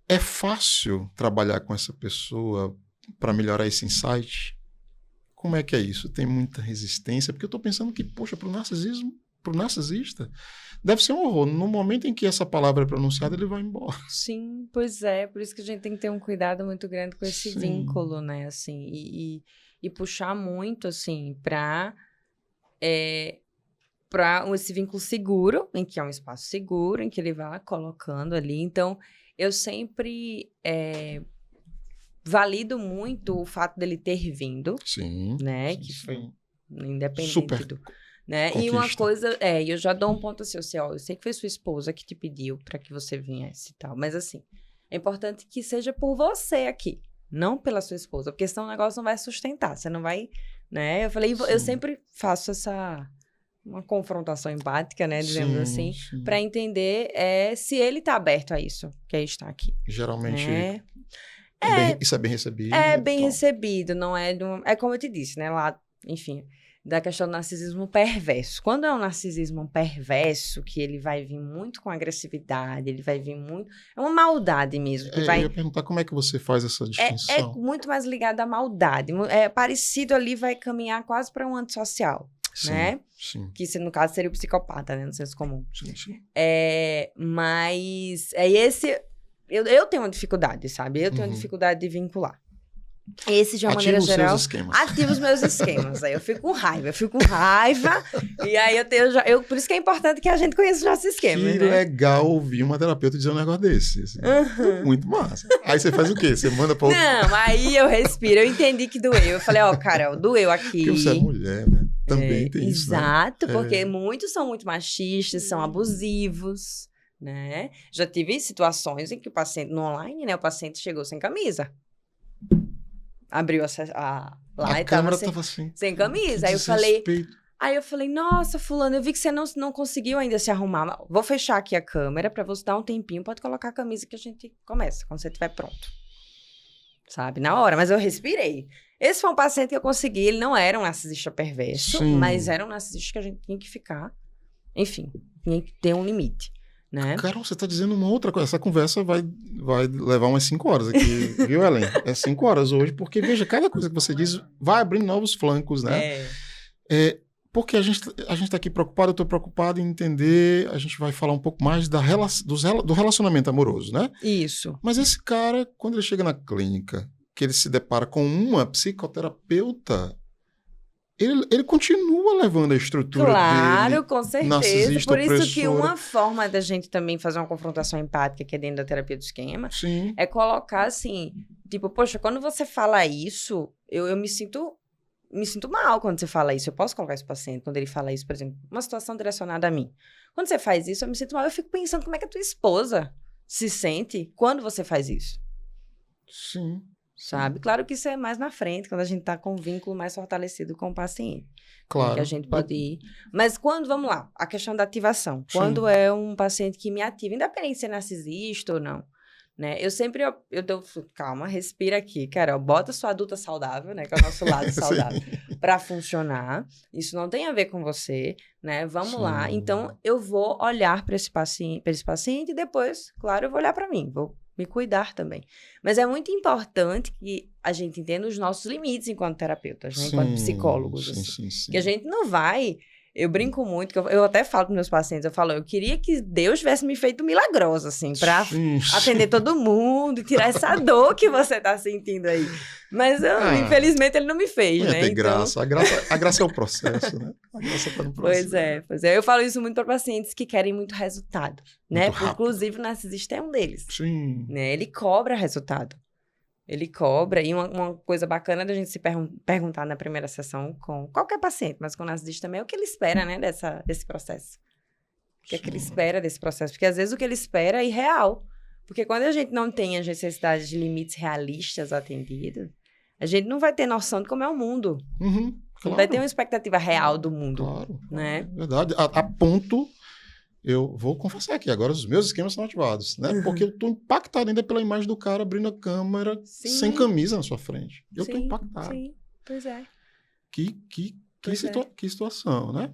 É fácil trabalhar com essa pessoa para melhorar esse insight? Como é que é isso? Tem muita resistência? Porque eu estou pensando que, poxa, para o narcisista, deve ser um horror. No momento em que essa palavra é pronunciada, ele vai embora. Sim, pois é. Por isso que a gente tem que ter um cuidado muito grande com esse Sim. vínculo, né? Assim, e puxar muito, assim, para esse vínculo seguro, em que é um espaço seguro, em que ele vai colocando ali. Então, eu sempre valido muito o fato dele ter vindo, Sim. né? Sim, Que sim. foi independente Super do... Né? conquista. E uma coisa, eu já dou um ponto assim, ó, eu sei que foi sua esposa que te pediu para que você viesse e tal, mas assim, é importante que seja por você aqui, não pela sua esposa, porque senão o negócio não vai sustentar, você não vai, né? Eu falei, eu sempre faço uma confrontação empática, né, dizendo assim, para entender se ele tá aberto a isso, que é estar aqui. Geralmente, né? isso é bem recebido. É bem recebido, não é... É como eu te disse, né, lá, enfim... da questão do narcisismo perverso. Quando é um narcisismo perverso, que ele vai vir muito com agressividade, ele vai vir muito... É uma maldade mesmo. Que vai... Eu ia perguntar como é que você faz essa distinção. É muito mais ligado à maldade. É parecido ali, vai caminhar quase para um antissocial, Sim, né? sim. Que, no caso, seria o psicopata, né? No senso comum. Sim, sim. Mas esse... Eu tenho uma dificuldade, sabe? Eu tenho uma dificuldade de vincular. Esse, de uma maneira geral, ativa os meus esquemas. Aí eu fico com raiva, e aí por isso que é importante que a gente conheça os nossos esquemas. Que legal ouvir uma terapeuta dizer um negócio desse. Assim. Muito massa. Aí você faz o quê? Você manda pra outro... Não, aí eu respiro, eu entendi que doeu. Eu falei, Carol, doeu aqui. Porque você é mulher, né? Também tem isso, exato, né? porque muitos são muito machistas, são abusivos, né? Já tive situações em que o paciente, no online, né? O paciente chegou sem camisa. Abriu lá e tava sem camisa. Aí eu falei, nossa, fulano, eu vi que você não conseguiu ainda se arrumar. Vou fechar aqui a câmera pra você dar um tempinho. Pode colocar a camisa que a gente começa, quando você estiver pronto. Sabe? Na hora. Mas eu respirei. Esse foi um paciente que eu consegui. Ele não era um narcisista perverso, mas era um narcisista que a gente tinha que ficar... Enfim, tinha que ter um limite. Né? Carol, você tá dizendo uma outra coisa. Essa conversa vai levar umas 5 horas aqui, viu, Ellen? É 5 horas hoje, porque, veja, cada coisa que você diz vai abrindo novos flancos, né? Porque a gente tá aqui preocupado, eu tô preocupado em entender, a gente vai falar um pouco mais do relacionamento amoroso, né? Isso. Mas esse cara, quando ele chega na clínica, que ele se depara com uma psicoterapeuta, ele continua levando a estrutura dele. Claro, com certeza. Por isso opressora. Que uma forma da gente também fazer uma confrontação empática, que é dentro da terapia do esquema, Sim. é colocar assim, tipo, poxa, quando você fala isso, eu me sinto mal quando você fala isso. Eu posso colocar esse paciente, quando ele fala isso, por exemplo, uma situação direcionada a mim. Quando você faz isso, eu me sinto mal. Eu fico pensando como é que a tua esposa se sente quando você faz isso. Sim. Sabe? Claro que isso é mais na frente, quando a gente tá com um vínculo mais fortalecido com o paciente. Claro. Que a gente pode ir. Mas vamos lá, a questão da ativação. Quando é um paciente que me ativa, independente de ser narcisista ou não, né? Eu sempre, eu dou, calma, respira aqui, Carol, bota sua adulta saudável, né? Que é o nosso lado saudável, para funcionar. Isso não tem a ver com você, né? Vamos lá. Então, eu vou olhar para esse paciente e depois, claro, eu vou olhar para mim, vou me cuidar também. Mas é muito importante que a gente entenda os nossos limites enquanto terapeutas, né? Enquanto psicólogos. Sim. Que a gente não vai... Eu brinco muito, que eu até falo para meus pacientes, eu queria que Deus tivesse me feito milagrosa, assim, para atender todo mundo e tirar essa dor que você tá sentindo aí. Mas, infelizmente, ele não me fez, né? Tem graça. A graça é o processo, né? A graça tá no processo. Pois é. Eu falo isso muito para pacientes que querem muito resultado, né? Muito Inclusive, o narcisista é um deles. Sim. Né? Ele cobra resultado. Ele cobra, e uma coisa bacana da gente se perguntar na primeira sessão com qualquer paciente, mas com o narcisista também, é o que ele espera, né, desse processo. O que é que ele espera desse processo? Porque às vezes o que ele espera é irreal. Porque quando a gente não tem as necessidades de limites realistas atendidos, a gente não vai ter noção de como é o mundo. Claro. Não vai ter uma expectativa real do mundo. Claro. Né? Verdade. A ponto... Eu vou confessar aqui, agora os meus esquemas são ativados, né? Porque eu tô impactado ainda pela imagem do cara abrindo a câmera sem camisa na sua frente. Eu tô impactado. Sim, pois é. Que situação, né?